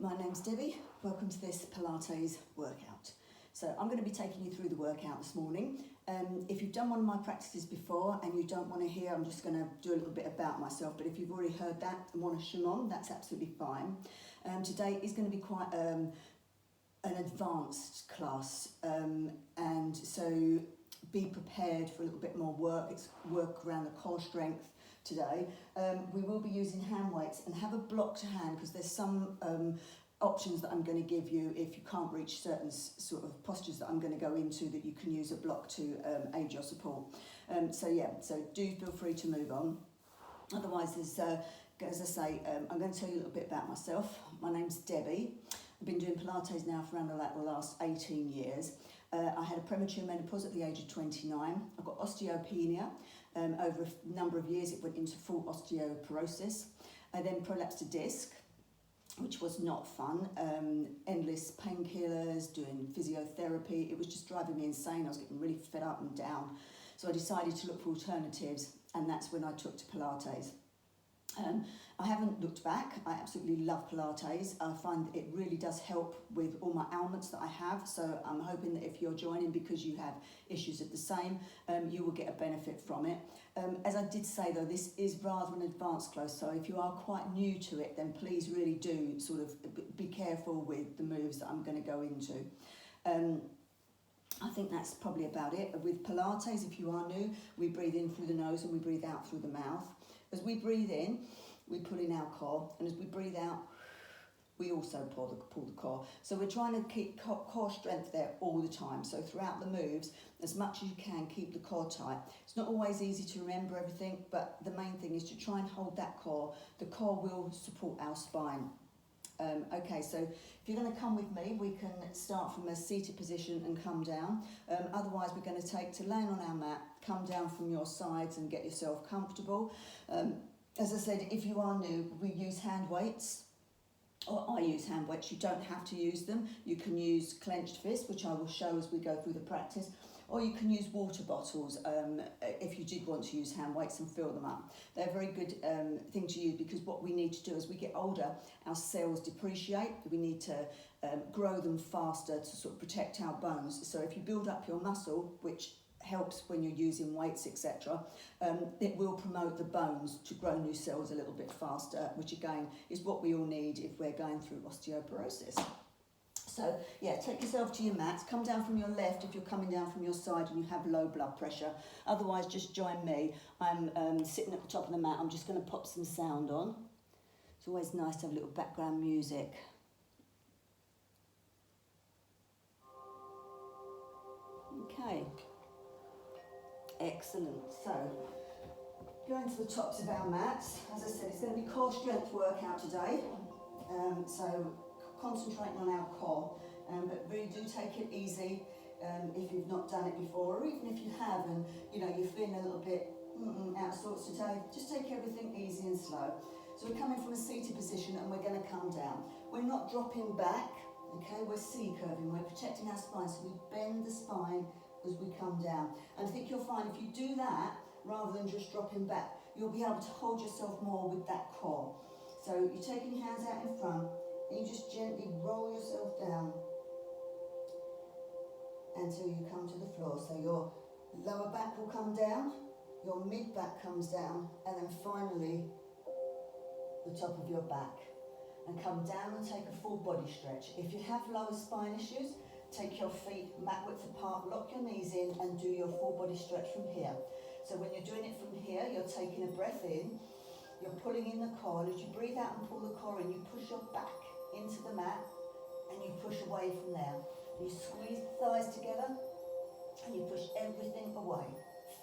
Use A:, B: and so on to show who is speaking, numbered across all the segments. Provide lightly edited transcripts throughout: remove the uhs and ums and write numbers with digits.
A: my name's Debbie. Welcome to this Pilates workout. So I'm going to be taking you through the workout this morning. If you've done one of my practices before and you don't want to hear, I'm just going to do a little bit about myself, but if you've already heard that and want to shim on, that's absolutely fine. Today is going to be quite an advanced class, and so be prepared for a little bit more work. It's work around the core strength today. We will be using hand weights, and have a block to hand because there's some options that I'm going to give you if you can't reach certain sort of postures that I'm going to go into, that you can use a block to aid your support. So do feel free to move on. Otherwise, as I say, I'm going to tell you a little bit about myself. My name's Debbie. I've been doing Pilates now for around the last 18 years. I had a premature menopause at the age of 29. I've got osteopenia. Over a number of years, it went into full osteoporosis. I then prolapsed a disc, which was not fun. Endless painkillers, doing physiotherapy. It was just driving me insane. I was getting really fed up and down. So I decided to look for alternatives, and that's when I took to Pilates. I haven't looked back. I absolutely love Pilates. I find that it really does help with all my ailments that I have. So I'm hoping that if you're joining because you have issues of the same, you will get a benefit from it. As I did say though, this is rather an advanced class. So if you are quite new to it, then please really do sort of be careful with the moves that I'm going to go into. I think that's probably about it. With Pilates, if you are new, we breathe in through the nose and we breathe out through the mouth. As we breathe in, we pull in our core, and as we breathe out, we also pull the core. So we're trying to keep core strength there all the time. So throughout the moves, as much as you can, keep the core tight. It's not always easy to remember everything, but the main thing is to try and hold that core. The core will support our spine. Okay, so if you're going to come with me, we can start from a seated position and come down. Otherwise, we're going to take to laying on our mat, come down from your sides and get yourself comfortable. As I said, if you are new, we use hand weights, or I use hand weights. You don't have to use them. You can use clenched fists, which I will show as we go through the practice, or you can use water bottles if you did want to use hand weights and fill them up. They're a very good thing to use, because what we need to do as we get older, our cells depreciate. We need to grow them faster to sort of protect our bones. So if you build up your muscle, which helps when you're using weights, etc., it will promote the bones to grow new cells a little bit faster, which again is what we all need if we're going through osteoporosis. So yeah, take yourself to your mats, come down from your left if you're coming down from your side and you have low blood pressure. Otherwise, just join me. I'm sitting at the top of the mat. I'm just going to pop some sound on. It's always nice to have a little background music. Okay. Excellent. So, going to the tops of our mats. As I said, it's going to be core strength workout today. So, concentrating on our core, but really do take it easy if you've not done it before, or even if you have and you're feeling a little bit out of sorts today. Just take everything easy and slow. So we're coming from a seated position and we're going to come down. We're not dropping back. Okay, we're C-curving. We're protecting our spine, so we bend the spine as we come down. And I think you'll find if you do that, rather than just dropping back, you'll be able to hold yourself more with that core. So you're taking your hands out in front, and you just gently roll yourself down until you come to the floor. So your lower back will come down, your mid back comes down, and then finally the top of your back. And come down and take a full body stretch. If you have lower spine issues, take your feet mat width apart, lock your knees in and do your full body stretch from here. So when you're doing it from here, you're taking a breath in, you're pulling in the core. As you breathe out and pull the core in, you push your back into the mat and you push away from there. You squeeze the thighs together and you push everything away.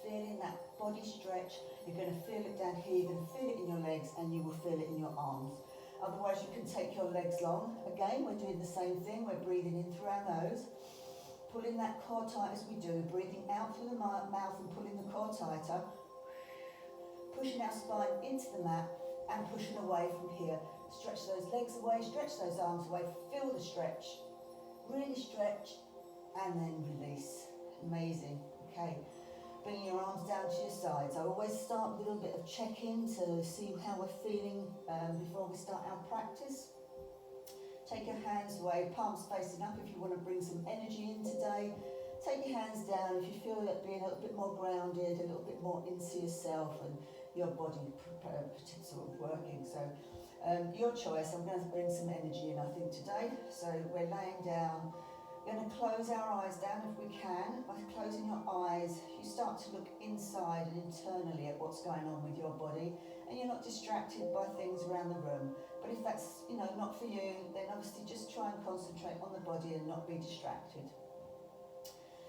A: Feeling that body stretch. You're going to feel it down here, you're going to feel it in your legs, and you will feel it in your arms. Otherwise, you can take your legs long. Again, we're doing the same thing. We're breathing in through our nose, pulling that core tight as we do, breathing out through the mouth and pulling the core tighter, pushing our spine into the mat and pushing away from here. Stretch those legs away, stretch those arms away, feel the stretch. Really stretch and then release. Amazing. Okay. Bringing your arms down to your sides. I always start with a little bit of check-in to see how we're feeling before we start our practice. Take your hands away, palms facing up if you want to bring some energy in today. Take your hands down if you feel like being a little bit more grounded, a little bit more into yourself and your body sort of working. So your choice. I'm going to bring some energy in, I think, today. So we're laying down. We're going to close our eyes down if we can. By closing your eyes, you start to look inside and internally at what's going on with your body, and you're not distracted by things around the room. But if that's, not for you, then obviously just try and concentrate on the body and not be distracted.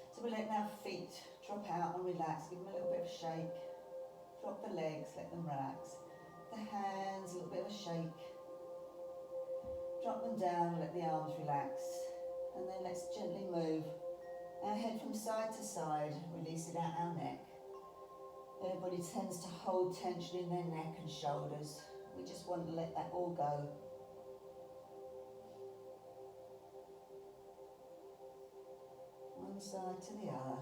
A: So we're letting our feet drop out and relax, give them a little bit of a shake. Drop the legs, let them relax. The hands, a little bit of a shake. Drop them down, let the arms relax. And then let's gently move our head from side to side, release it out our neck. Everybody tends to hold tension in their neck and shoulders. We just want to let that all go. One side to the other.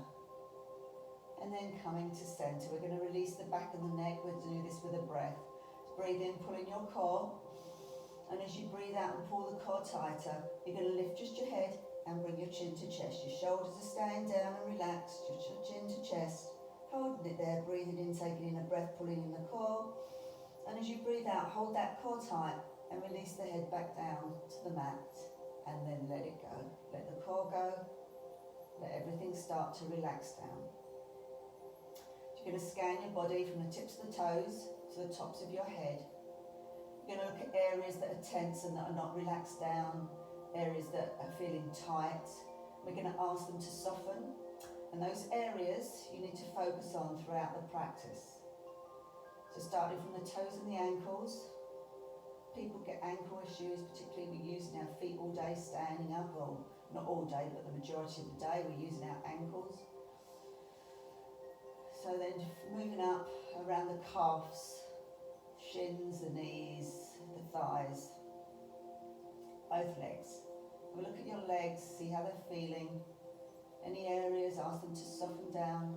A: And then coming to centre, we're going to release the back of the neck. We'll do this with a breath. Breathe in, pull in your core. And as you breathe out and pull the core tighter, you're going to lift just your head and bring your chin to chest. Your shoulders are staying down and relaxed. Your chin to chest. Holding it there, breathing in, taking in a breath, pulling in the core. And as you breathe out, hold that core tight and release the head back down to the mat. And then let it go. Let the core go. Let everything start to relax down. You're going to scan your body from the tips of the toes to the tops of your head. You're going to look at areas that are tense and that are not relaxed down, areas that are feeling tight. We're going to ask them to soften, and those areas you need to focus on throughout the practice. So starting from the toes and the ankles. People get ankle issues, particularly we're using our feet all day standing up, or not all day, but the majority of the day we're using our ankles. So then moving up around the calves, shins, the knees, the thighs, both legs. Have a look at your legs, see how they're feeling. Any areas, ask them to soften down.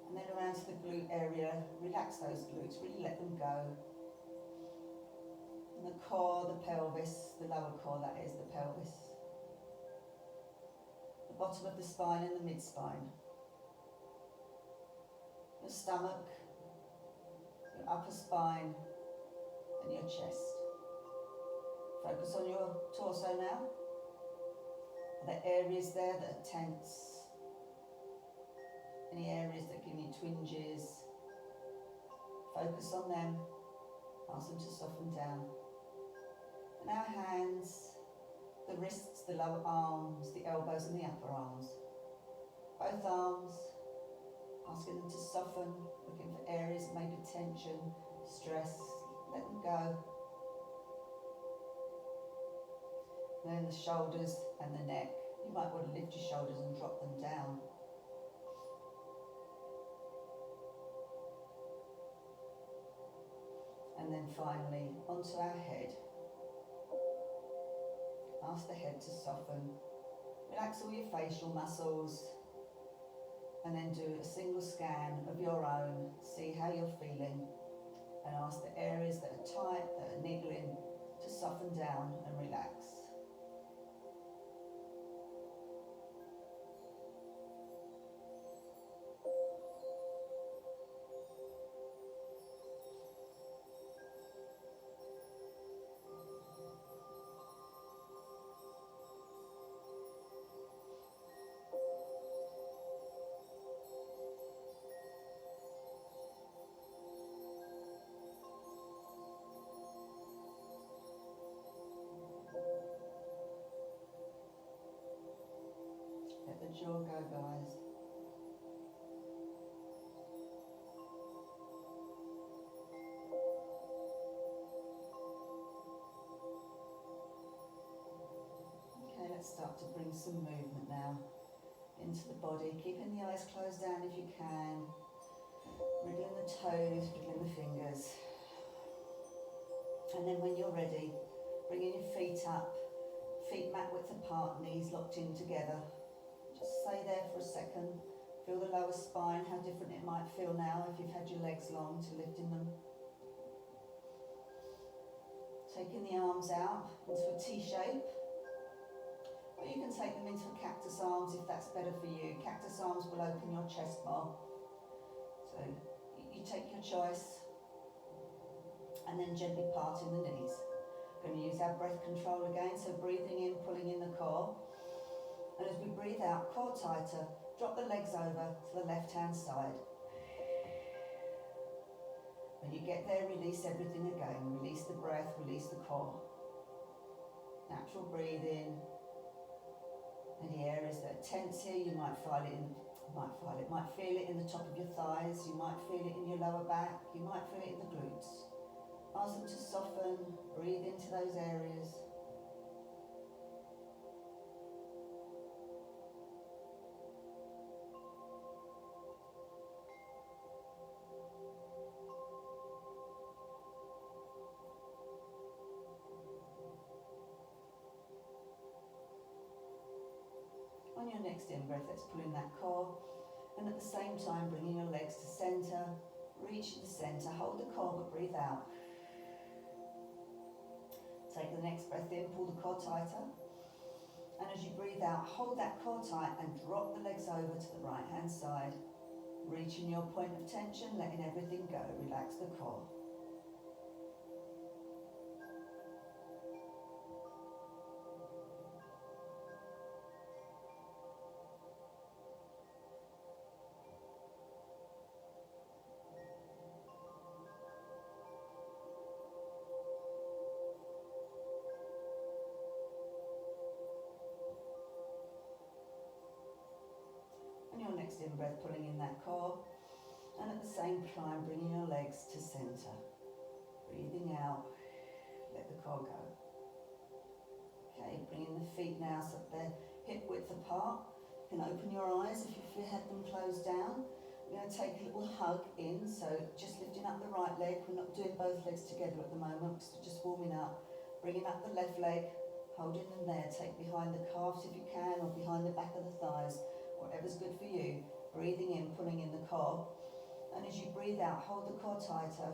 A: And then around to the glute area, relax those glutes, really let them go. And the core, the pelvis, the lower core that is, the pelvis. The bottom of the spine and the mid-spine. Your stomach, your upper spine and your chest. Focus on your torso now. Are there areas there that are tense? Any areas that give you twinges? Focus on them. Ask them to soften down. And our hands, the wrists, the lower arms, the elbows and the upper arms. Both arms, asking them to soften, looking for areas maybe tension, stress, let them go. And then the shoulders and the neck. You might want to lift your shoulders and drop them down. And then finally, onto our head. Ask the head to soften. Relax all your facial muscles. And then do a single scan of your own. See how you're feeling. And ask the areas that are tight, that are niggling, to soften down and relax. Let the jaw go, guys. Okay, let's start to bring some movement now into the body. Keeping the eyes closed down if you can. Wriggling the toes, wriggling the fingers. And then when you're ready, bringing your feet up, feet mat width apart, knees locked in together. Just stay there for a second. Feel the lower spine, how different it might feel now if you've had your legs long to lifting them. Taking the arms out into a T shape. Or you can take them into cactus arms if that's better for you. Cactus arms will open your chest more. So you take your choice. And then gently parting the knees. Going to use our breath control again, so breathing in, pulling in the core. And as we breathe out, core tighter, drop the legs over to the left-hand side. When you get there, release everything again. Release the breath, release the core. Natural breathing. Any areas that are tense here, you might feel it in the top of your thighs, you might feel it in your lower back, you might feel it in the glutes. Ask them to soften, breathe into those areas. On your next in-breath, let's pull in that core, and at the same time bringing your legs to centre, reach the centre, hold the core but breathe out. Take the next breath in, pull the core tighter, and as you breathe out, hold that core tight and drop the legs over to the right hand side, reaching your point of tension, letting everything go, relax the core. Next in-breath, pulling in that core, and at the same time bringing your legs to centre. Breathing out, let the core go. Okay, bringing the feet now so that they're hip width apart. You can open your eyes if you had them closed down. We're going to take a little hug in, so just lifting up the right leg. We're not doing both legs together at the moment because we're just warming up. Bringing up the left leg, holding them there. Take behind the calves if you can, or behind the back of the thighs. Whatever's good for you. Breathing in, pulling in the core. And as you breathe out, hold the core tighter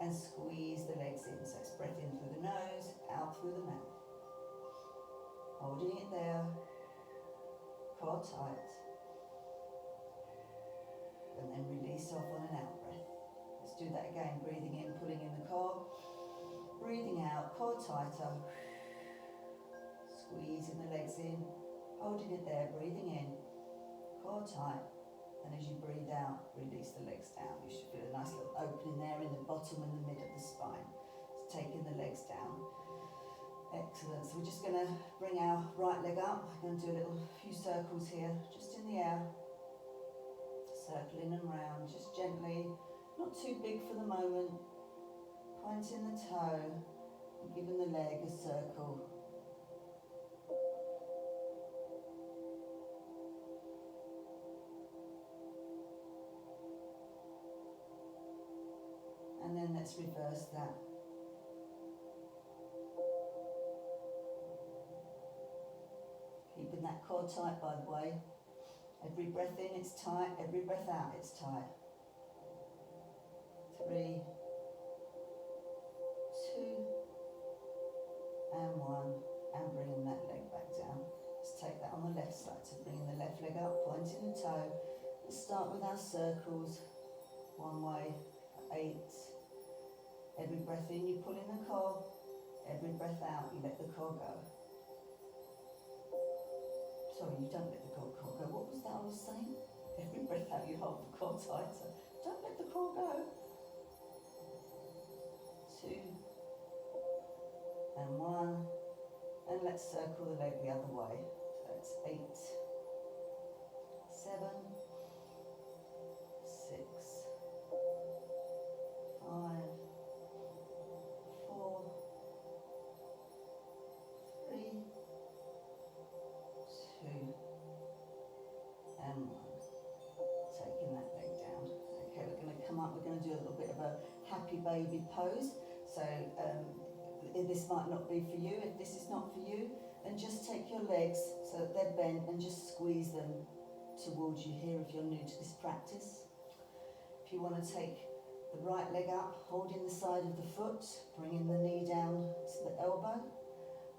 A: and squeeze the legs in. So it's breath in through the nose, out through the mouth. Holding it there, core tight. And then release off on an out breath. Let's do that again. Breathing in, pulling in the core. Breathing out, core tighter. Squeezing the legs in. Holding it there, breathing in, core tight, and as you breathe out, release the legs down. You should feel a nice little opening there in the bottom and the mid of the spine. It's taking the legs down. Excellent. So we're just going to bring our right leg up. I'm going to do a few circles here, just in the air, circling and round, just gently, not too big for the moment, pointing the toe and giving the leg a circle. And then let's reverse that. Keeping that core tight, by the way. Every breath in, it's tight. Every breath out, it's tight. 3, 2, and 1. And bringing that leg back down. Let's take that on the left side. So bringing the left leg up, pointing the toe. Let's start with our circles. One way, 8. Every breath in, you pull in the core. Every breath out, you let the core go. Sorry, you don't let the core go. What was that I was saying? Every breath out, you hold the core tighter. Don't let the core go. 2, and 1. And let's circle the leg the other way. So that's 8, 7, 6, 5, 4, 3, 2, and 1. Taking that leg down. Okay, we're going to come up, we're going to do a little bit of a happy baby pose. So this might not be for you. If this is not for you, then just take your legs so that they're bent and just squeeze them towards you here if you're new to this practice. If you want to take the right leg up, holding the side of the foot, bringing the knee down to the elbow,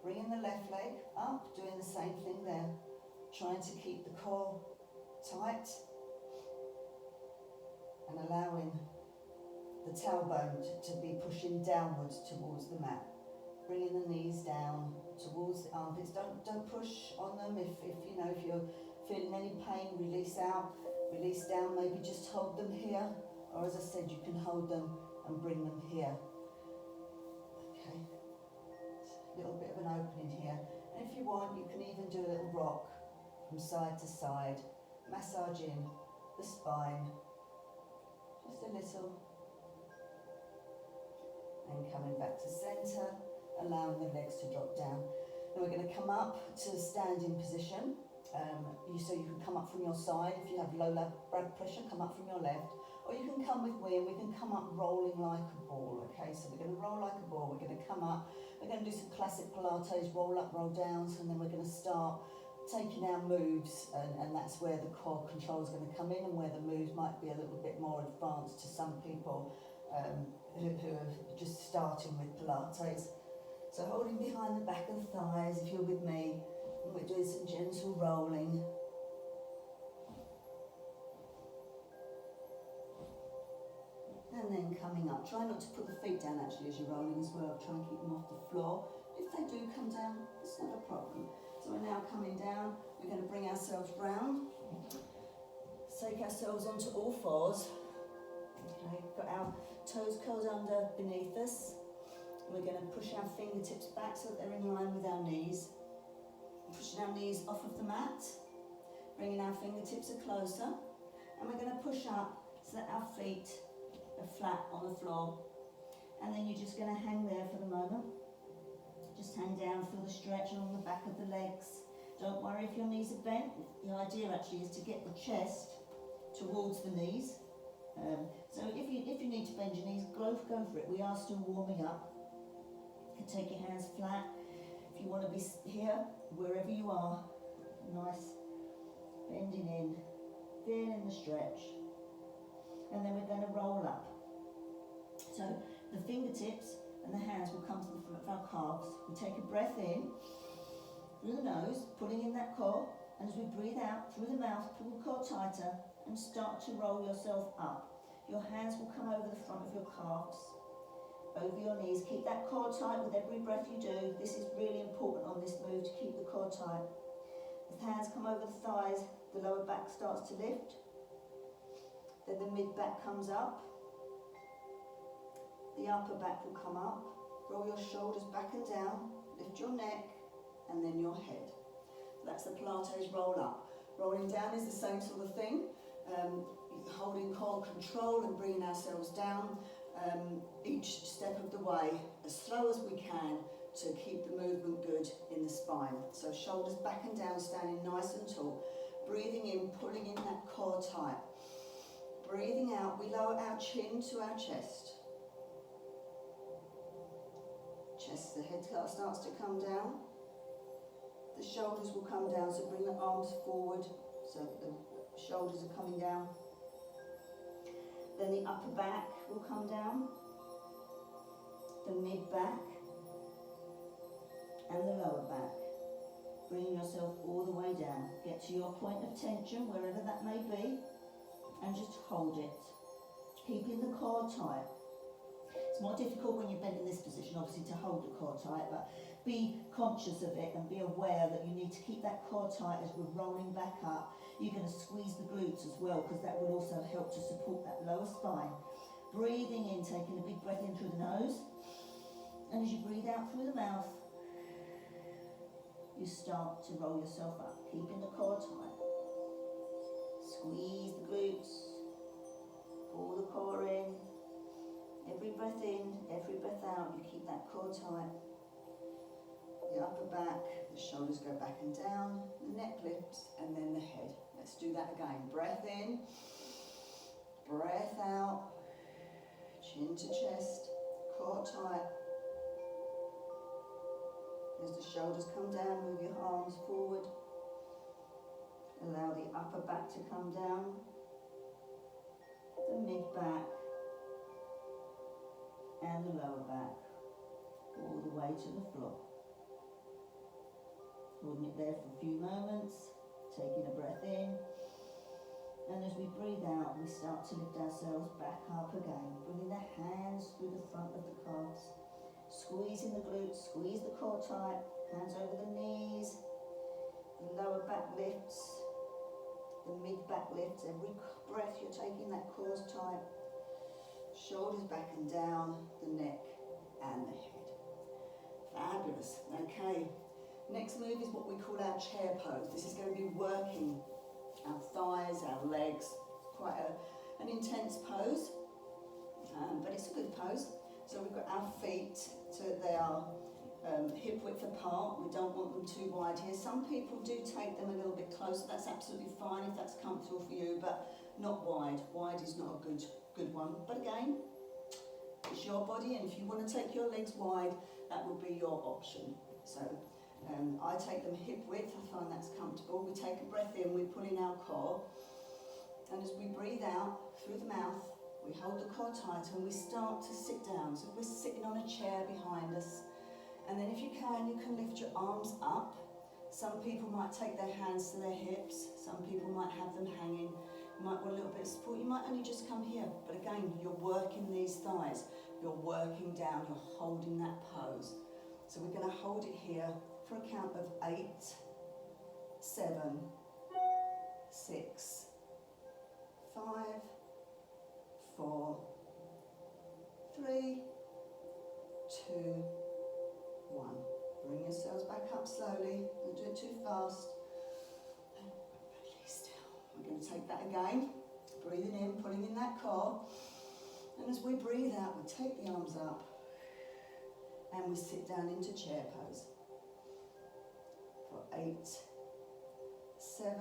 A: bringing the left leg up, doing the same thing there, trying to keep the core tight and allowing the tailbone to be pushing downwards towards the mat. Bringing the knees down towards the armpits. Don't push on them. If you're feeling any pain, release out, release down. Maybe just hold them here, or as I said, you can hold them and bring them here. Okay, a little bit of an opening here. And if you want, you can even do a little rock from side to side, massaging the spine, just a little, and coming back to centre. Allowing the legs to drop down. Then we're going to come up to standing position. So you can come up from your side. If you have low blood pressure, come up from your left. Or you can come with me and we can come up rolling like a ball. Okay, so we're going to roll like a ball. We're going to come up. We're going to do some classic Pilates, roll up, roll downs, and then we're going to start taking our moves, and that's where the core control is going to come in, and where the moves might be a little bit more advanced to some people who are just starting with Pilates. So holding behind the back of the thighs, if you're with me, and we're doing some gentle rolling. And then coming up. Try not to put the feet down actually as you're rolling as well. Try and keep them off the floor. If they do come down, it's not a problem. So we're now coming down. We're going to bring ourselves round. Take ourselves onto all fours. Okay, got our toes curled under beneath us. We're going to push our fingertips back so that they're in line with our knees. Pushing our knees off of the mat, bringing our fingertips closer, and we're going to push up so that our feet are flat on the floor. And then you're just going to hang there for the moment. Just hang down, feel the stretch along the back of the legs. Don't worry if your knees are bent. The idea actually is to get the chest towards the knees. So if you need to bend your knees, go for it. We are still warming up. You can take your hands flat. If you want to be here, wherever you are, nice, bending in, feeling the stretch. And then we're going to roll up. So the fingertips and the hands will come to the front of our calves. We take a breath in through the nose, pulling in that core, and as we breathe out through the mouth, pull the core tighter and start to roll yourself up. Your hands will come over the front of your calves, over your knees. Keep that core tight with every breath you do. This is really important on this move, to keep the core tight. The hands come over the thighs, the lower back starts to lift. Then the mid back comes up. The upper back will come up. Roll your shoulders back and down. Lift your neck and then your head. That's the Pilates roll up. Rolling down is the same sort of thing. Holding core control and bringing ourselves down each step of the way as slow as we can to keep the movement good in the spine. So shoulders back and down, standing nice and tall. Breathing in, pulling in that core tight. Breathing out, we lower our chin to our chest. The head starts to come down. The shoulders will come down, so bring the arms forward so that the shoulders are coming down. Then the upper back will come down, the mid back and the lower back. Bring yourself all the way down. Get to your point of tension, wherever that may be, and just hold it. Keeping the core tight. It's more difficult when you're bent in this position, obviously, to hold the core tight, but be conscious of it and be aware that you need to keep that core tight as we're rolling back up. You're going to squeeze the glutes as well, because that will also help to support that lower spine. Breathing in, taking a big breath in through the nose, and as you breathe out through the mouth, you start to roll yourself up, keeping the core tight. Squeeze the glutes, pull the core in. Every breath in, every breath out, you keep that core tight. The upper back, the shoulders go back and down, the neck lifts, and then the head. Let's do that again. Breath in, breath out, chin to chest, core tight. As the shoulders come down, move your arms forward. Allow the upper back to come down, the mid back, and the lower back, all the way to the floor. Holding it there for a few moments, taking a breath in, and as we breathe out, we start to lift ourselves back up again, bringing the hands through the front of the calves, squeezing the glutes, squeeze the core tight, hands over the knees, the lower back lifts, the mid back lifts. Every breath you're taking, that core's tight, shoulders back and down, the neck and the head. Fabulous. Okay, next move is what we call our chair pose. This is going to be working our thighs, our legs, quite an intense pose, but it's a good pose. So we've got our feet so that they are hip width apart. We don't want them too wide here. Some people do take them a little bit closer. That's absolutely fine if that's comfortable for you, but not wide. Wide is not a good one. But again, it's your body, and if you want to take your legs wide, that will be your option. So I take them hip width. I find that's comfortable. We take a breath in, we pull in our core, and as we breathe out through the mouth, we hold the core tight and we start to sit down. So if we're sitting on a chair behind us, and then if you can lift your arms up. Some people might take their hands to their hips, some people might have them hanging. You might want a little bit of support, you might only just come here, but again, you're working these thighs, you're working down, you're holding that pose. So we're going to hold it here for a count of 8, 7, 6, 5, 4, 3, 2, 1. Bring yourselves back up slowly. Don't do it too fast. And release down. We're going to take that again. Breathing in, pulling in that core. And as we breathe out, we take the arms up and we sit down into chair pose. For 8, 7,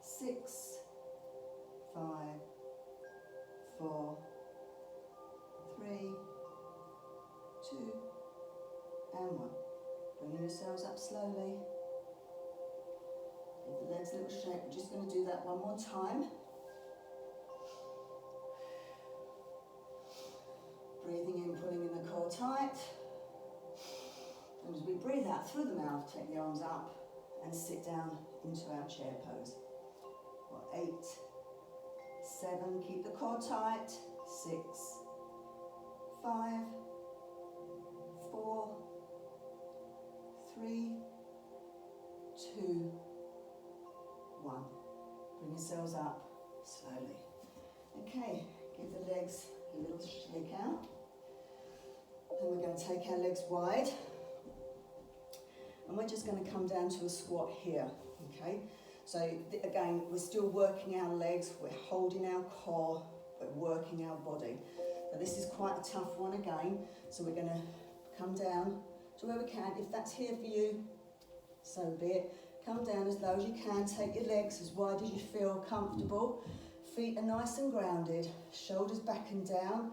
A: 6, 5, 4, 3, 2, and 1. Bring yourselves up slowly. Give the legs a little shake. We're just going to do that one more time. Breathing in, pulling in the core tight. And as we breathe out through the mouth, take the arms up and sit down into our chair pose. For 8, 7, keep the core tight. 6, 5, 4, 3, 2, 1. Bring yourselves up slowly. Okay, give the legs a little shake out. Then we're going to take our legs wide. And we're just going to come down to a squat here, okay? So again, we're still working our legs, we're holding our core, we're working our body. So this is quite a tough one again. So we're going to come down to where we can. If that's here for you, so be it. Come down as low as you can. Take your legs as wide as you feel comfortable. Feet are nice and grounded. Shoulders back and down.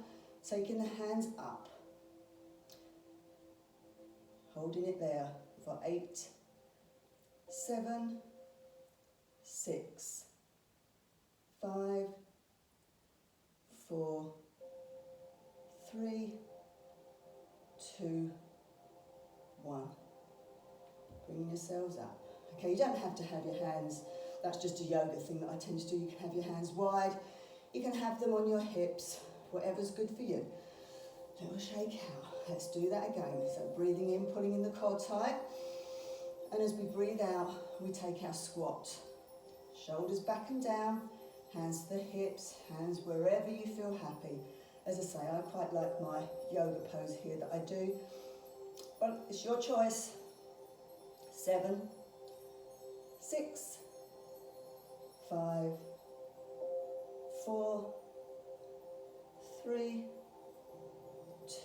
A: Taking the hands up. Holding it there for 8, 7, 6, 5, 4, 3, 2, 1. Bring yourselves up. Okay, you don't have to have your hands, that's just a yoga thing that I tend to do. You can have your hands wide, you can have them on your hips, whatever's good for you. Little shake out. Let's do that again. So breathing in, pulling in the core tight. And as we breathe out, we take our squat. Shoulders back and down, hands to the hips, hands wherever you feel happy. As I say, I quite like my yoga pose here that I do. But it's your choice. 7, 6, 5, 4, 3,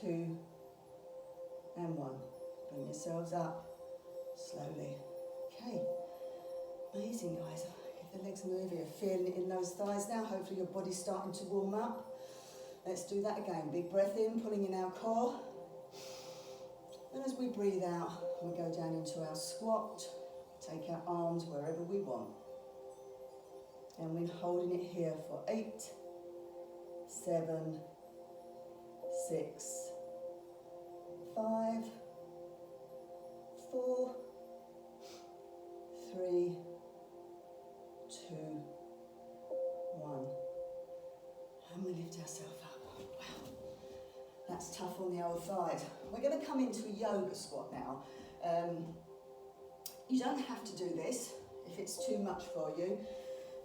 A: 2, and 1. Bring yourselves up slowly. Okay, amazing guys. Get the legs moving. You're feeling it in those thighs now. Hopefully your body's starting to warm up. Let's do that again. Big breath in, pulling in our core. And as we breathe out, we go down into our squat. Take our arms wherever we want. And we're holding it here for 8, 7, 6, 5, 4, 3, 2, 1. And we lift ourselves up. Wow, that's tough on the old thighs. We're going to come into a yoga squat now. You don't have to do this if it's too much for you.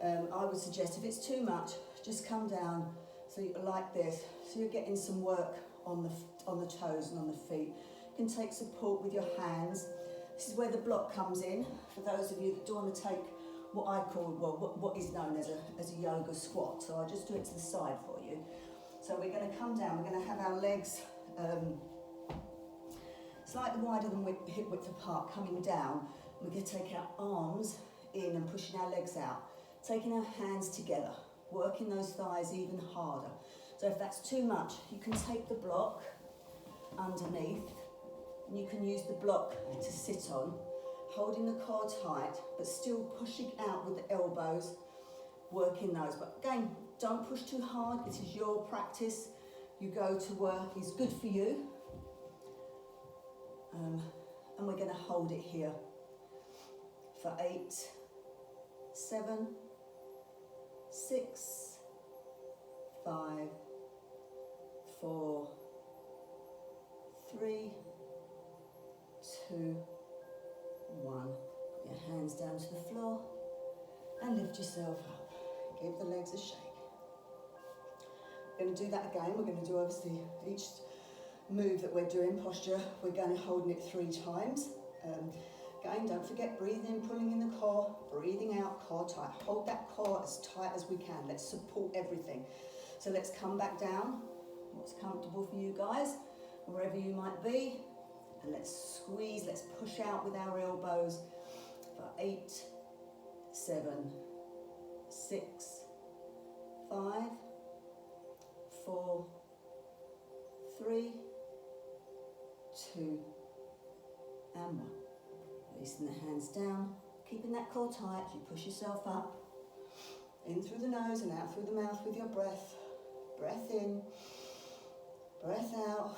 A: I would suggest if it's too much, just come down so you're like this. So you're getting some work on the toes and on the feet. You can take support with your hands. This is where the block comes in. For those of you that do want to take what I call, well, what is known as a yoga squat. So I'll just do it to the side for you. So we're going to come down. We're going to have our legs slightly wider than hip width apart, coming down. We're going to take our arms in and pushing our legs out. Taking our hands together, working those thighs even harder. So if that's too much, you can take the block underneath and you can use the block to sit on, holding the core tight, but still pushing out with the elbows, working those. But again, don't push too hard. This is your practice. You go to work, it's good for you. And we're going to hold it here for 8, 7, 6, 5, 4, 3, 2, 1. Put your hands down to the floor and lift yourself up. Give the legs a shake. We're going to do that again. We're going to do obviously each move that we're doing, posture, we're going to holding it 3 times. Again, don't forget, breathing in, pulling in the core, breathing out, core tight. Hold that core as tight as we can. Let's support everything. So let's come back down. What's comfortable for you guys, wherever you might be. And let's squeeze, let's push out with our elbows for 8, 7, 6, 5, 4, 3, 2, and 1. Releasing the hands down, keeping that core tight. You push yourself up, in through the nose and out through the mouth with your breath. Breath in, breath out.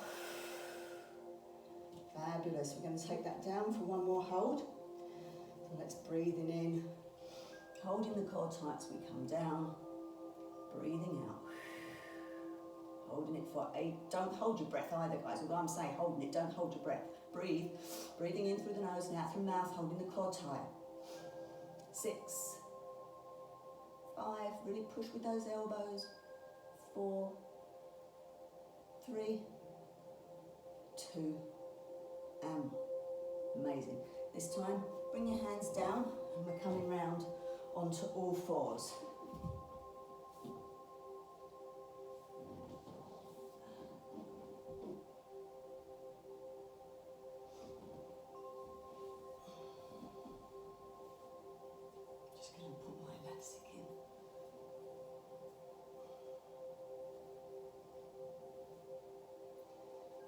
A: Fabulous. We're going to take that down for one more hold. So let's breathing in, holding the core tight as we come down, breathing out. Holding it for 8. Don't hold your breath either, guys. Although I'm saying holding it, don't hold your breath. Breathe. Breathing in through the nose and out through the mouth, holding the core tight. 6, 5. Really push with those elbows. 4, 3, 2, and 1. Amazing. This time, bring your hands down and we're coming round onto all fours.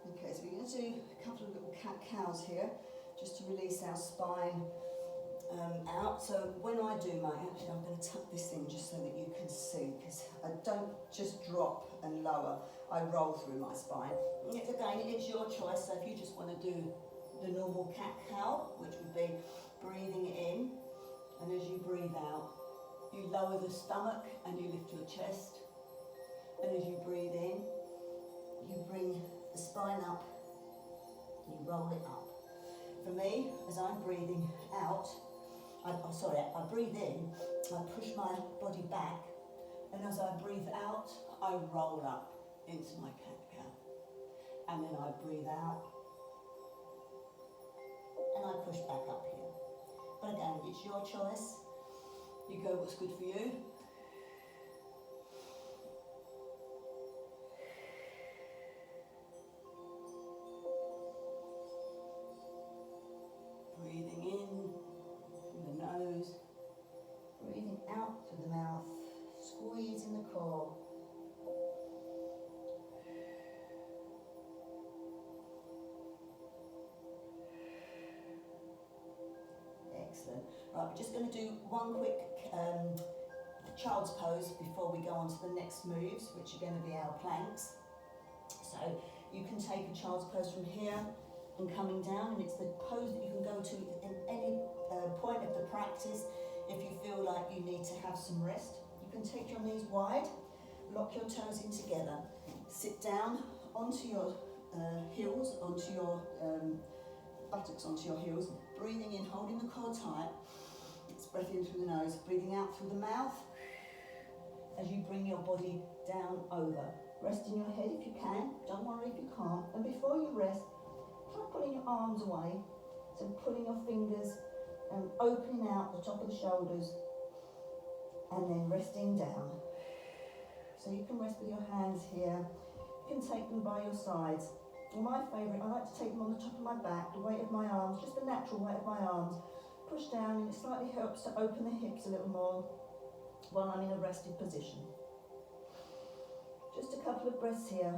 A: Okay, so we're going to do a couple of little cat-cows here, just to release our spine out. So when I do mine, actually I'm going to tuck this in just so that you can see, because I don't just drop and lower, I roll through my spine. It's, again, it's your choice, so if you just want to do the normal cat-cow, which would be breathing in, and as you breathe out, you lower the stomach and you lift your chest, and as you breathe in, you bring the spine up, you roll it up. For me, as I'm breathing out, I breathe in, I push my body back, and as I breathe out, I roll up into my cat-cow. And then I breathe out, and I push back up here. But again, it's your choice. You go what's good for you. Breathing in through the nose, breathing out through the mouth, squeezing the core. Excellent. Right, we're just going to do one quick child's pose before we go on to the next moves, which are going to be our planks. So Okay, you can take a child's pose from here and coming down, and it's the pose that you can go to in any point of the practice if you feel like you need to have some rest. You can take your knees wide, lock your toes in together, sit down onto your heels, onto your buttocks onto your heels, breathing in, holding the core tight. It's breath in through the nose, breathing out through the mouth as you bring your body down over. Resting your head if you can, don't worry if you can't. And before you rest, try pulling your arms away, so pulling your fingers and opening out the top of the shoulders, and then resting down. So you can rest with your hands here, you can take them by your sides. And my favourite, I like to take them on the top of my back, the weight of my arms, just the natural weight of my arms. Push down, and it slightly helps to open the hips a little more while I'm in a rested position. Just a couple of breaths here.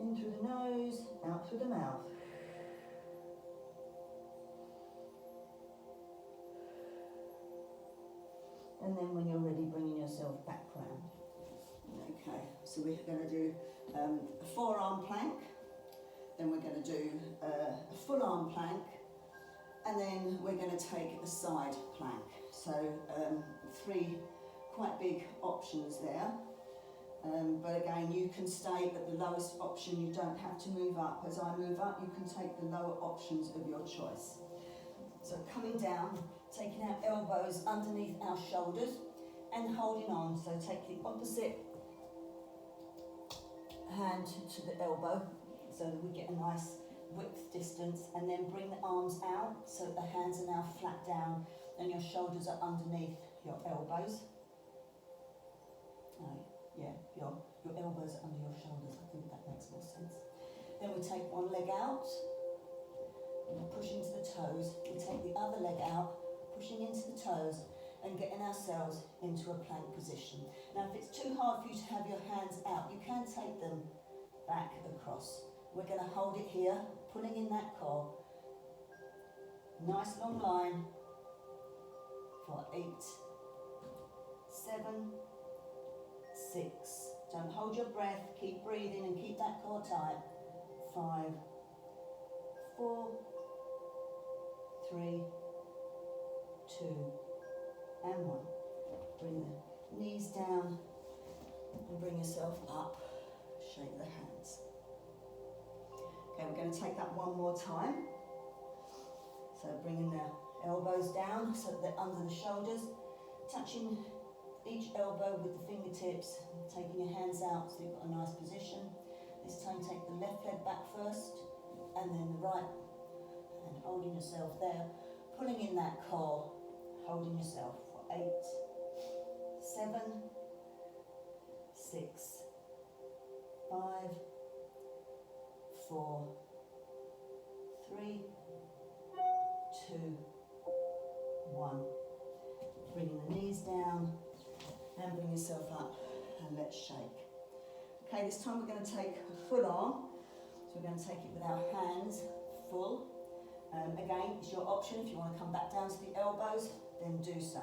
A: In through the nose, out through the mouth. And then when you're ready, bringing yourself back round. Okay, so we're going to do a forearm plank, then we're going to do a full arm plank, and then we're going to take a side plank. So 3 quite big options there. But again, you can stay at the lowest option, you don't have to move up. As I move up, you can take the lower options of your choice. So coming down, taking our elbows underneath our shoulders and holding on. So take the opposite hand to the elbow so that we get a nice width distance, and then bring the arms out so the hands are now flat down and your shoulders are underneath your elbows. Your elbows are under your shoulders. I think that makes more sense. Then we take one leg out, and we push into the toes. We take the other leg out, pushing into the toes, and getting ourselves into a plank position. Now, if it's too hard for you to have your hands out, you can take them back across. We're going to hold it here, pulling in that core. Nice long line for 8, 7, 6. Don't hold your breath, keep breathing and keep that core tight. 5, 4, 3, 2, and 1. Bring the knees down and bring yourself up. Shake the hands. Okay, we're going to take that one more time. So bringing the elbows down so that they're under the shoulders, touching each elbow with the fingertips, taking your hands out so you've got a nice position. This time take the left leg back first, and then the right, and holding yourself there, pulling in that core, holding yourself for 8, 7, 6, 5, 4, 3, 2, 1. Bringing the knees down and bring yourself up, and let's shake. Okay, this time we're going to take a full arm. So we're going to take it with our hands full. Again, it's your option. If you want to come back down to the elbows, then do so.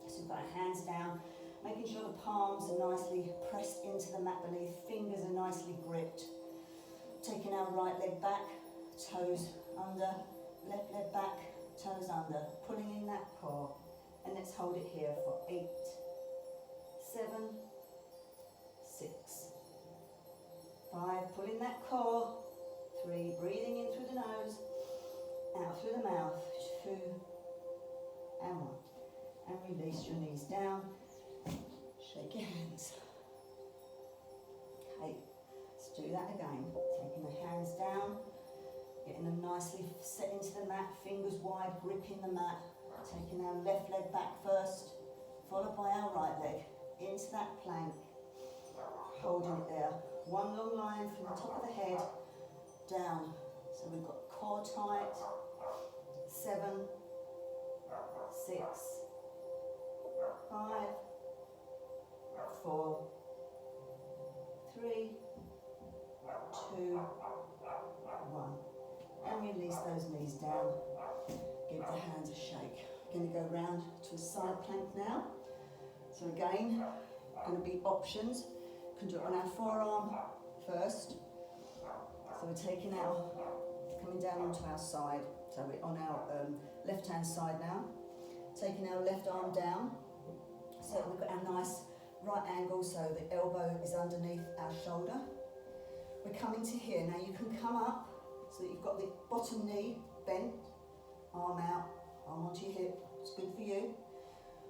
A: So we've got our hands down, making sure the palms are nicely pressed into the mat beneath, fingers are nicely gripped. Taking our right leg back, toes under, left leg back, toes under, pulling in that core. And let's hold it here for 8, 7, 6, 5, pull in that core, 3, breathing in through the nose, out through the mouth, 2, and 1. And release your knees down, shake your hands. Okay, let's do that again. Taking the hands down, getting them nicely set into the mat, fingers wide, gripping the mat. Taking our left leg back first, followed by our right leg, into that plank, holding it there. One long line from the top of the head, down. So we've got core tight, 7, 6, 5, 4, 3, 2, 1. And release those knees down. Give the hands a shake. We're going to go round to a side plank now. So again, going to be options. can do it on our forearm first. So we're taking coming down onto our side. So we're on our left hand side now. Taking our left arm down. So we've got our nice right angle, so the elbow is underneath our shoulder. We're coming to here. Now you can come up so that you've got the bottom knee bent, arm out, arm onto your hip. It's good for you.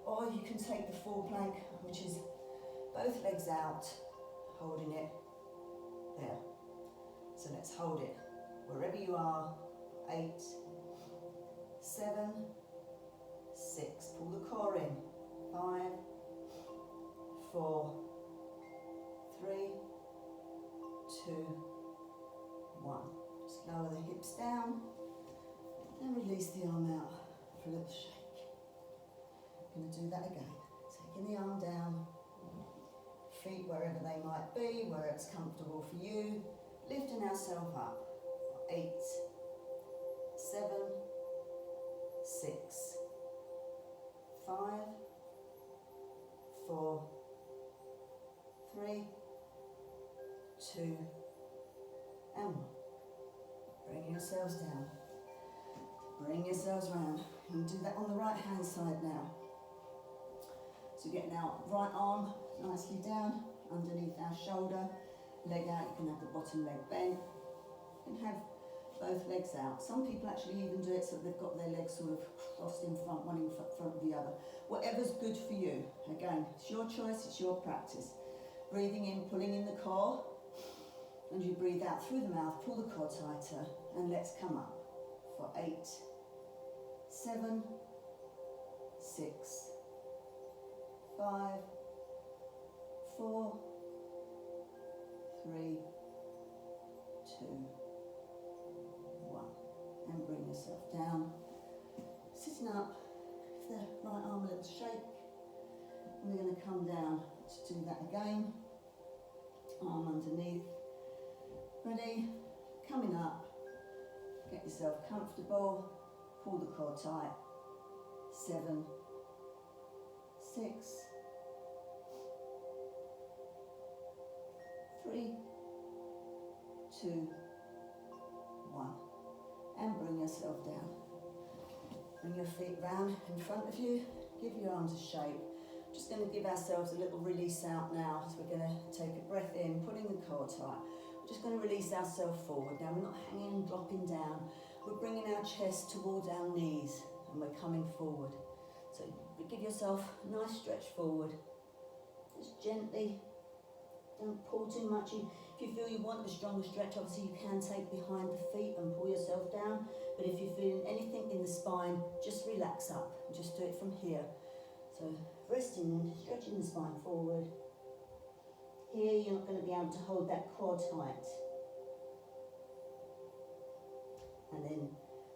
A: Or you can take the full plank, which is both legs out, holding it there. So let's hold it wherever you are. 8, 7, 6. Pull the core in. 5, 4, 3, 2, 1. Just lower the hips down and release the arm out for a little shake. I'm going to do that again. Taking the arm down, feet wherever they might be, where it's comfortable for you. Lifting ourselves up. 8, 7, 6, 5, 4, 3, 2, and 1. Bring yourselves down. Bring yourselves round. And do that on the right hand side now. So getting our right arm nicely down underneath our shoulder, leg out. You can have the bottom leg bent. You can have both legs out. Some people actually even do it so they've got their legs sort of crossed in front, one in front of the other. Whatever's good for you. Again, it's your choice, it's your practice. Breathing in, pulling in the core, and you breathe out through the mouth, pull the core tighter, and let's come up for 8, 7, 6, 5, 4, 3, 2, 1. And bring yourself down. Sitting up, give the right arm a little shake. And we're going to come down to do that again. Arm underneath. Ready? Coming up. Get yourself comfortable. Pull the core tight. 7, 6, 3, 2, 1. And bring yourself down. Bring your feet round in front of you. Give your arms a shake. Just going to give ourselves a little release out now. So we're going to take a breath in, pulling the core tight. We're just going to release ourselves forward. Now we're not hanging, dropping down. We're bringing our chest towards our knees and we're coming forward. So give yourself a nice stretch forward. Just gently. Don't pull too much. If you feel you want a stronger stretch, obviously you can take behind the feet and pull yourself down. But if you're feeling anything in the spine, just relax up. Just do it from here. So resting and stretching the spine forward. Here you're not going to be able to hold that core tight. And then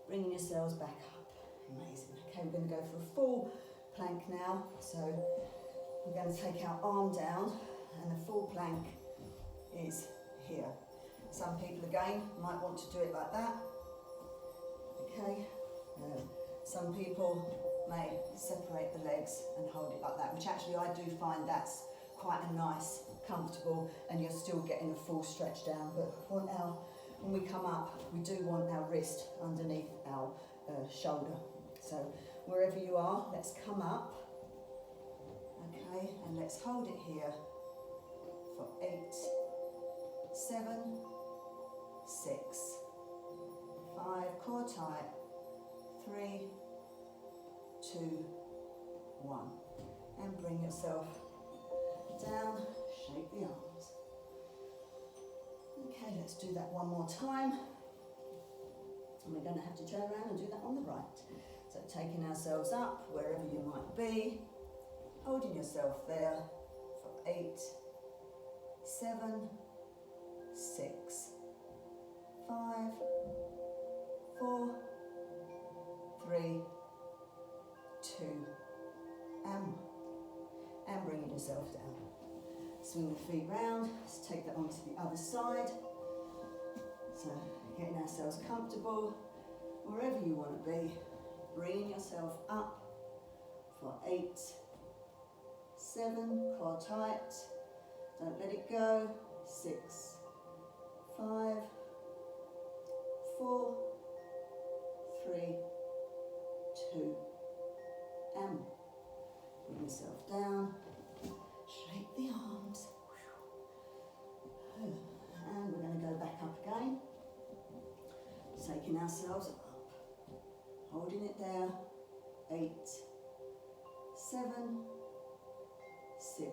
A: bringing yourselves back up. Amazing. Okay, we're going to go for a full plank now. So we're going to take our arm down. And the full plank is here. Some people again might want to do it like that. Okay. Some people may separate the legs and hold it like that, which actually I do find that's quite a nice, comfortable, and you're still getting a full stretch down. But when we come up, we do want our wrist underneath our shoulder. So wherever you are, let's come up. Okay, and let's hold it here. For 8, 7, 6, 5, core tight, 3, 2, 1. And bring yourself down, shake the arms. Okay, let's do that one more time. And we're going to have to turn around and do that on the right. So taking ourselves up, wherever you might be, holding yourself there for 8, 7, 6, 5, 4, 3, 2, and 1. And bringing yourself down. Swing the feet round. Let's take that onto the other side. So getting ourselves comfortable wherever you want to be. Bringing yourself up for 8, 7, core tight. Don't let it go. 6, 5, 4, 3, 2, and bring yourself down. Shake the arms. And we're going to go back up again. Taking ourselves up. Holding it there. 8, 7, 6,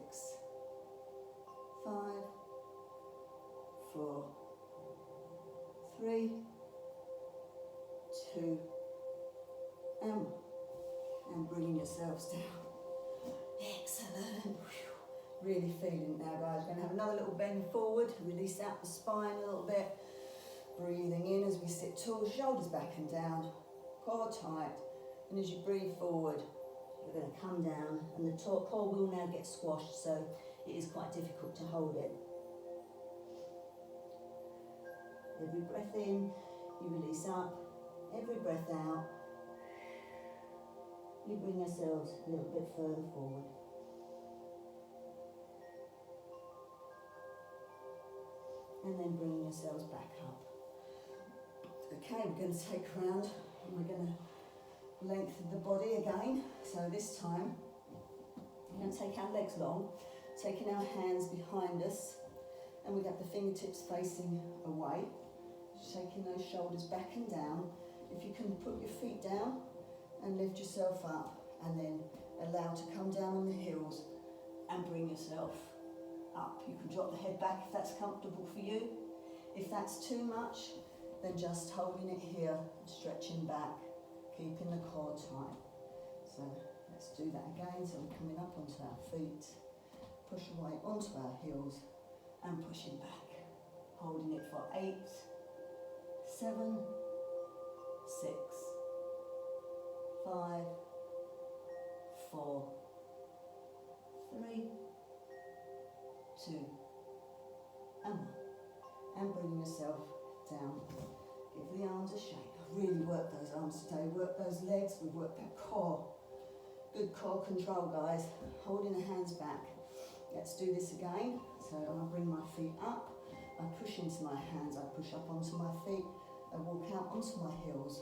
A: 5, 4, 3, 2, and 1. And bringing yourselves down. Excellent. Really feeling it now, guys. We're going to have another little bend forward. Release out the spine a little bit. Breathing in as we sit tall, shoulders back and down, core tight. And as you breathe forward, you're going to come down, and the core will now get squashed, so it is quite difficult to hold it. Every breath in, you release up. Every breath out, you bring yourselves a little bit further forward. And then bringing yourselves back up. Okay, we're going to take a round, and we're going to lengthen the body again. So this time, we're going to take our legs long, taking our hands behind us, and we got the fingertips facing away, shaking those shoulders back and down. If you can put your feet down and lift yourself up, and then allow to come down on the heels and bring yourself up. You can drop the head back if that's comfortable for you. If that's too much, then just holding it here, stretching back, keeping the core tight. So let's do that again. So we're coming up onto our feet, push away onto our heels and pushing back. Holding it for 8, 7, 6, 5, 4, 3, 2, and 1. And bring yourself down. Give the arms a shake. I've really worked those arms today. Work those legs. We've worked that core. Good core control, guys. Holding the hands back. Let's do this again. So I bring my feet up. I push into my hands. I push up onto my feet. I walk out onto my heels.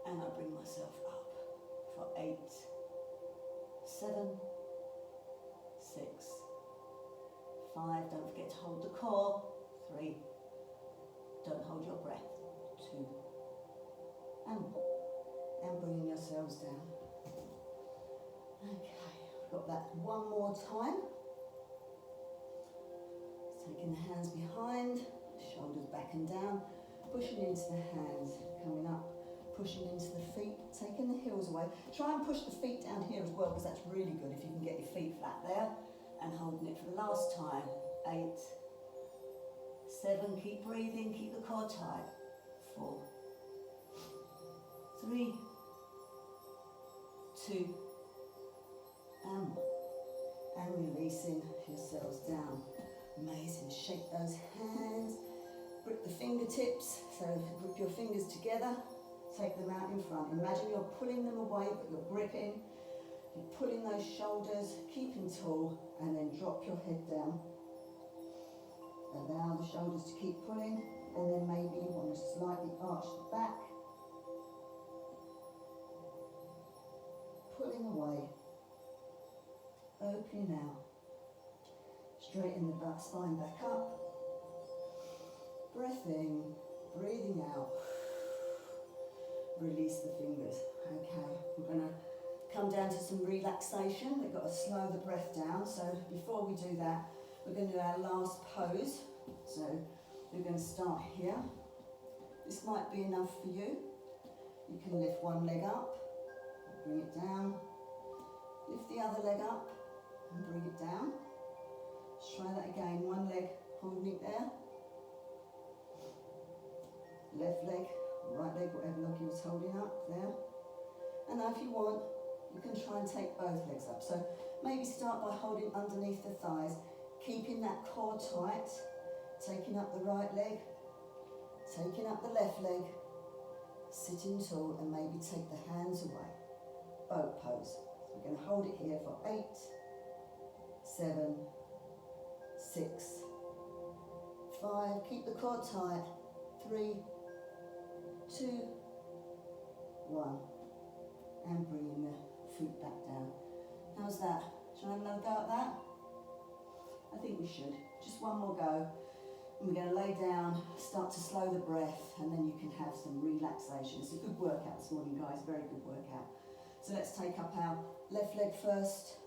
A: And I bring myself up for 8, 7, 6, 5. Don't forget to hold the core. 3. Don't hold your breath. 2, and 1. And bringing yourselves down. Okay, we've got that one more time. Taking the hands behind, shoulders back and down, pushing into the hands, coming up, pushing into the feet, taking the heels away. Try and push the feet down here as well, because that's really good if you can get your feet flat there. And holding it for the last time. 8, 7, keep breathing, keep the core tight. 4, 3, 2, and 1. And releasing yourselves down. Amazing. Shake those hands. Grip the fingertips. So grip your fingers together. Take them out in front. Imagine you're pulling them away, but you're gripping. You're pulling those shoulders, keeping tall, and then drop your head down. Allow the shoulders to keep pulling, and then maybe you want to slightly arch the back. Pulling away. Opening out. Straighten the back, spine back up. Breath in, breathing out. Release the fingers. Okay, we're going to come down to some relaxation. We've got to slow the breath down. So before we do that, we're going to do our last pose. So we're going to start here. This might be enough for you. You can lift one leg up, bring it down. Lift the other leg up and bring it down. Let's try that again. One leg holding it there. Left leg, right leg, whatever leg you was holding up there. And now if you want, you can try and take both legs up. So maybe start by holding underneath the thighs, keeping that core tight, taking up the right leg, taking up the left leg, sitting tall, and maybe take the hands away. Boat pose. So we're going to hold it here for 8, 7, 6, 5, keep the core tight, 3, 2, 1, and bringing the feet back down. How's that? Shall I have another go at that? I think we should. Just one more go. And we're going to lay down, start to slow the breath, and then you can have some relaxation. It's a good workout this morning, guys, very good workout. So let's take up our left leg first,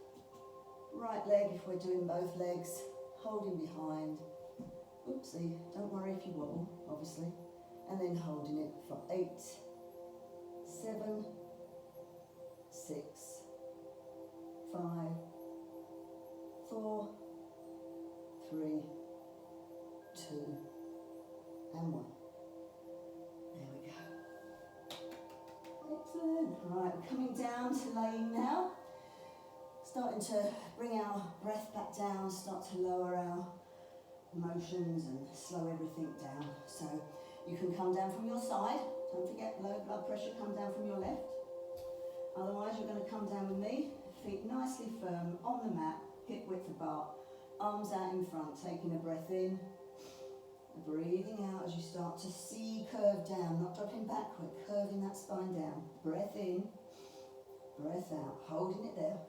A: right leg if we're doing both legs, holding behind. Oopsie, don't worry if you wobble, obviously. And then holding it for 8, 7, 6, 5, 4, 3, 2, and 1. There we go. Excellent. Right, we're coming down to laying now. Starting to bring our breath back down, start to lower our emotions and slow everything down. So you can come down from your side. Don't forget, low blood pressure, come down from your left. Otherwise, you're going to come down with me, feet nicely firm on the mat, hip width apart, arms out in front, taking a breath in, breathing out as you start to see curve down, not dropping backward, curving that spine down. Breath in, breath out, holding it there.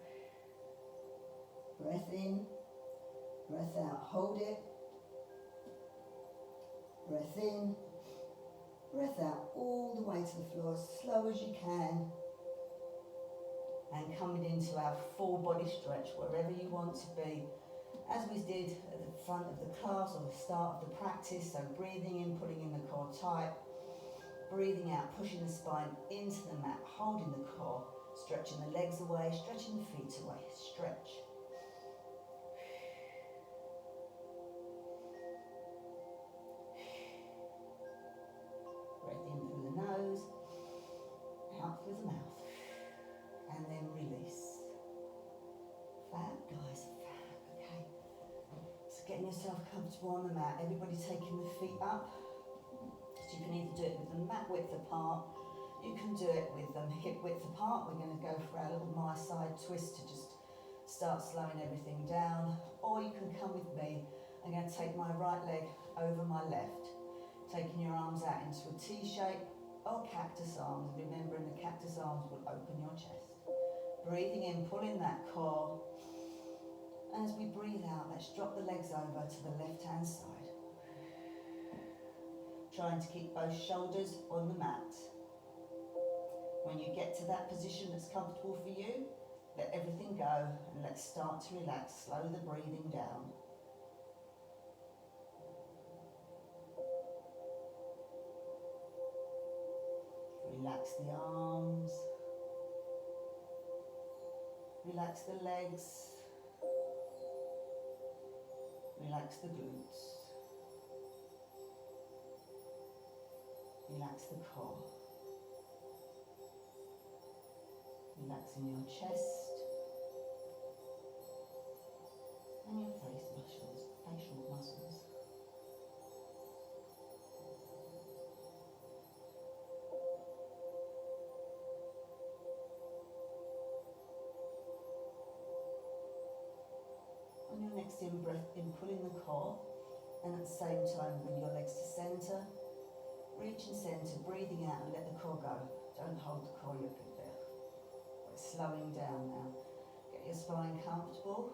A: Breath in, breath out, hold it. Breath in, breath out, all the way to the floor, as slow as you can. And coming into our full body stretch, wherever you want to be. As we did at the front of the class or the start of the practice, so breathing in, pulling in the core tight. Breathing out, pushing the spine into the mat, holding the core, stretching the legs away, stretching the feet away, stretch. Breath in through the nose, out through the mouth, and then release. Fab, guys, fab, okay. So getting yourself comfortable on the mat, everybody taking the feet up. So you can either do it with them mat width apart, you can do it with them hip width apart. We're going to go for our little my side twist to just start slowing everything down, or you can come with me. I'm going to take my right leg over my left, taking your arms out into a T shape or cactus arms. Remembering the cactus arms will open your chest. Breathing in, pulling that core. As we breathe out, let's drop the legs over to the left hand side. Trying to keep both shoulders on the mat. When you get to that position that's comfortable for you, let everything go and let's start to relax. Slow the breathing down. Relax the arms. Relax the legs. Relax the glutes. Relax the core. Relaxing your chest and your facial muscles. On your next in-breath, in pulling the core, and at the same time bring your legs to centre. Reach and centre, breathing out and let the core go. Don't hold the core, you're good there. We're slowing down now. Get your spine comfortable.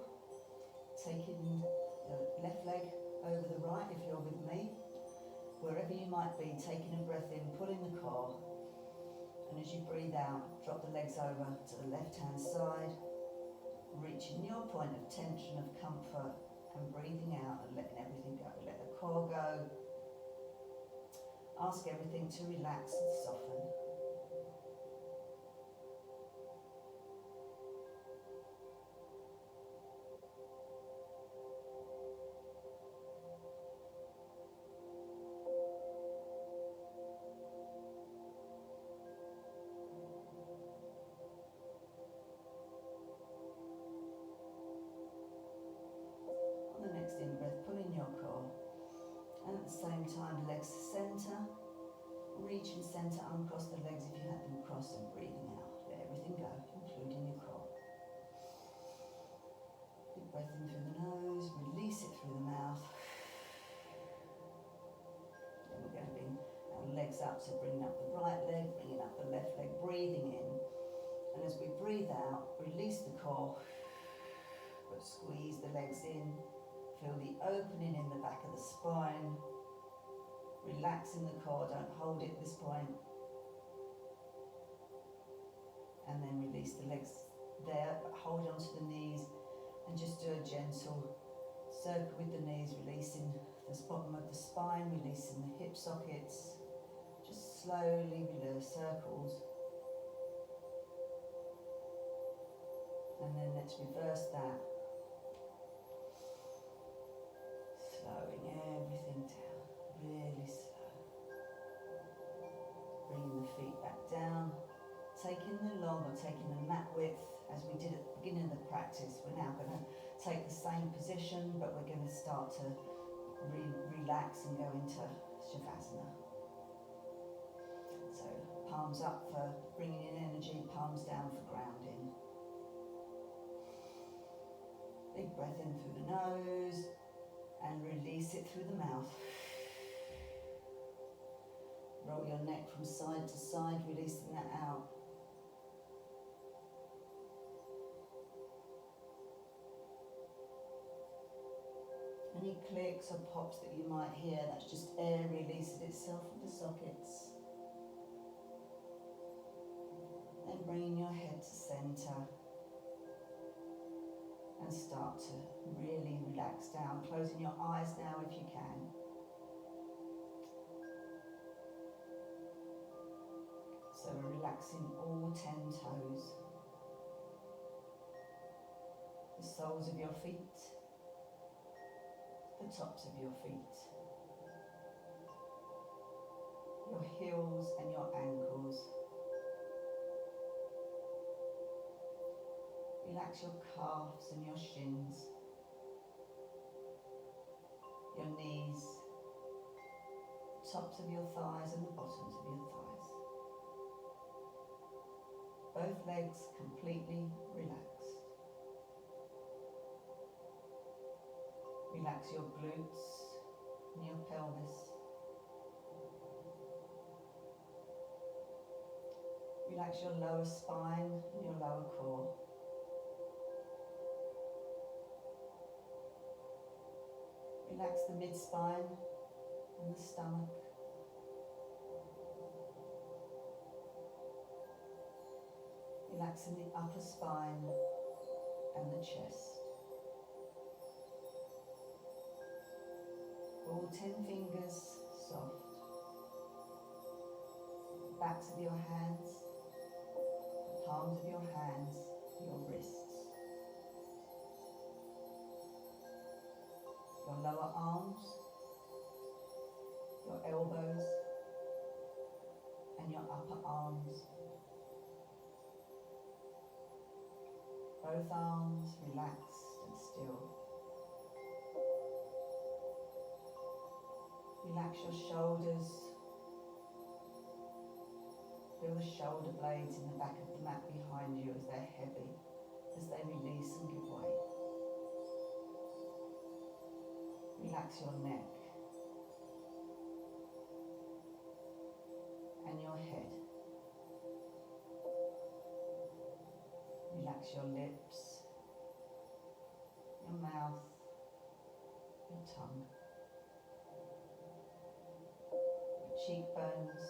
A: Taking the left leg over the right if you're with me. Wherever you might be, taking a breath in, pulling the core. And as you breathe out, drop the legs over to the left hand side. Reaching your point of tension, of comfort, and breathing out and letting everything go. Let the core go. Ask everything to relax and soften. On the next in-breath, pull in your core. And at the same time, legs to centre. Reach and centre, uncross the legs if you have them crossed, and breathing out. Let everything go, including your core. Big breath in through the nose, release it through the mouth. core, but squeeze the legs in. Feel the opening in the back of the spine. Relaxing the core, don't hold it at this point. And then release the legs there, but hold on to the knees and just do a gentle circle with the knees, releasing the bottom of the spine, releasing the hip sockets. Just slowly release circles. And then let's reverse that. Slowing everything down, really slow. Bringing the feet back down. Taking the long or taking the mat width as we did at the beginning of the practice. We're now going to take the same position, but we're going to start to relax and go into Shavasana. So palms up for bringing in energy, palms down for grounding. Big breath in through the nose and release it through the mouth. Roll your neck from side to side, releasing that out. Any clicks or pops that you might hear, that's just air releasing itself from the sockets. Then bringing your head to centre and start to really relax down, closing your eyes now if you can. So we're relaxing all 10 toes, the soles of your feet, the tops of your feet, your heels and your ankles. Relax your calves and your shins, your knees, tops of your thighs and the bottoms of your thighs. Both legs completely relaxed. Relax your glutes and your pelvis. Relax your lower spine and your lower core. Relax the mid-spine and the stomach. Relaxing the upper spine and the chest. All 10 fingers soft. The backs of your hands, the palms of your hands, your wrists. Your lower arms, your elbows, and your upper arms. Both arms relaxed and still. Relax your shoulders. Feel the shoulder blades in the back of the mat behind you as they're heavy, as they release and give way. Relax your neck and your head. Relax your lips, your mouth, your tongue, your cheekbones,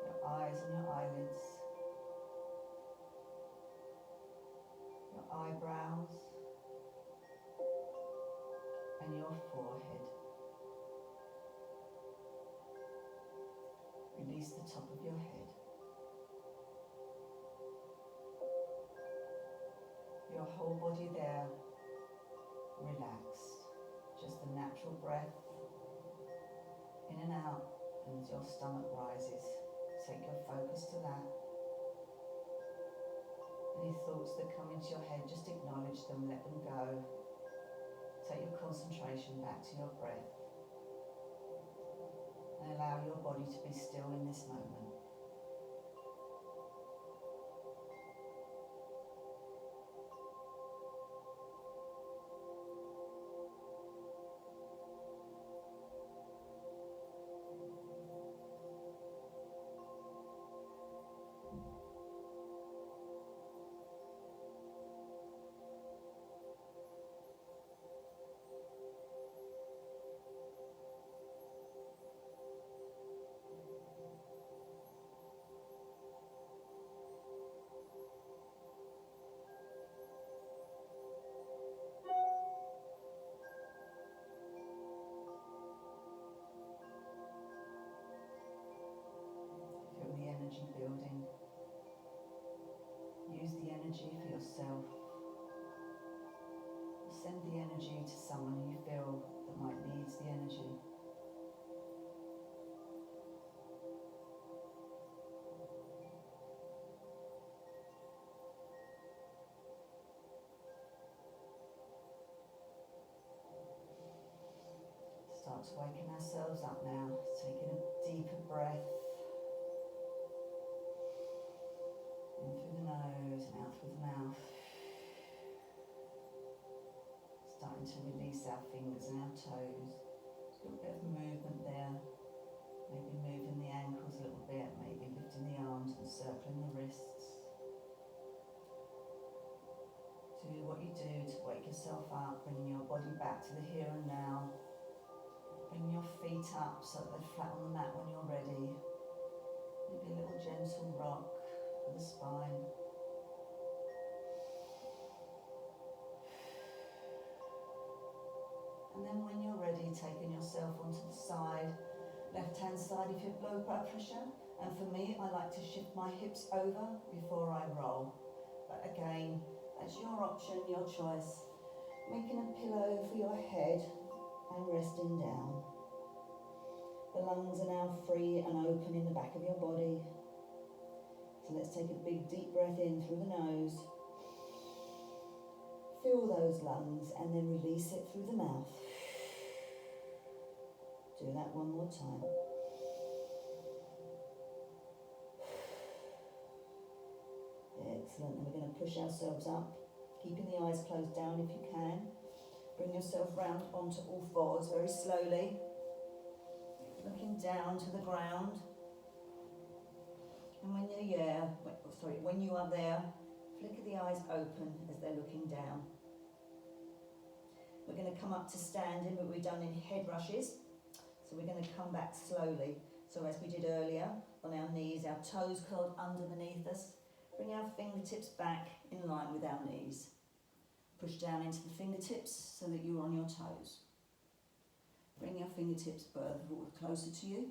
A: your eyes and your eyelids, your eyebrows, and your forehead. Release the top of your head. Your whole body there, relaxed. Just a natural breath, in and out, and as your stomach rises, take your focus to that. Any thoughts that come into your head, just acknowledge them, let them go. Take your concentration back to your breath and allow your body to be still in this moment. Send the energy to someone you feel that might need the energy. Start to waken ourselves up now, taking a deeper breath in through the nose and out through the mouth. Starting to release our fingers and our toes. Just a little bit of movement there. Maybe moving the ankles a little bit, maybe lifting the arms and circling the wrists. Do what you do to wake yourself up, bringing your body back to the here and now. Bring your feet up so that they're flat on the mat when you're ready. Maybe a little gentle rock for the spine. And then when you're ready, taking yourself onto the side, left-hand side if you have low blood pressure. And for me, I like to shift my hips over before I roll. But again, that's your option, your choice. Making a pillow for your head and resting down. The lungs are now free and open in the back of your body. So let's take a big deep breath in through the nose. Fill those lungs and then release it through the mouth. Do that one more time. Excellent. And we're going to push ourselves up, keeping the eyes closed down if you can. Bring yourself round onto all fours very slowly, looking down to the ground. And when you are there, flicker the eyes open as they're looking down. We're going to come up to standing, but we've done in head rushes. So we're going to come back slowly. So as we did earlier, on our knees, our toes curled under beneath us. Bring our fingertips back in line with our knees. Push down into the fingertips so that you're on your toes. Bring your fingertips closer to you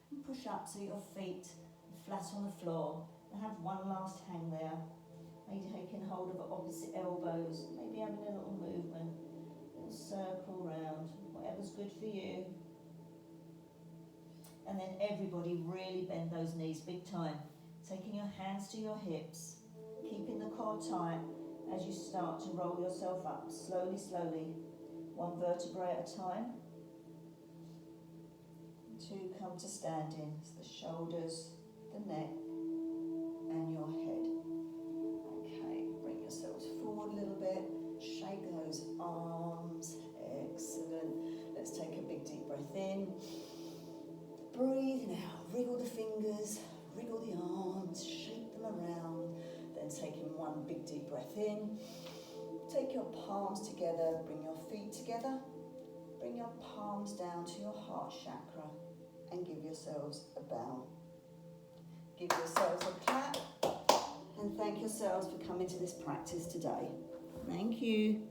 A: and push up so your feet are flat on the floor and have one last hang there. Maybe taking hold of opposite elbows, maybe having a little movement, a little circle round, whatever's good for you. And then everybody really bend those knees big time. Taking your hands to your hips, keeping the core tight as you start to roll yourself up, slowly, slowly, one vertebrae at a time. To come to standing, it's the shoulders, the neck, and your head. Okay, bring yourselves forward a little bit, shake those arms, excellent. Let's take a big deep breath in. Breathe now, wriggle the fingers, wriggle the arms, shake them around. Then taking one big deep breath in. Take your palms together, bring your feet together. Bring your palms down to your heart chakra and give yourselves a bow. Give yourselves a clap and thank yourselves for coming to this practice today. Thank you.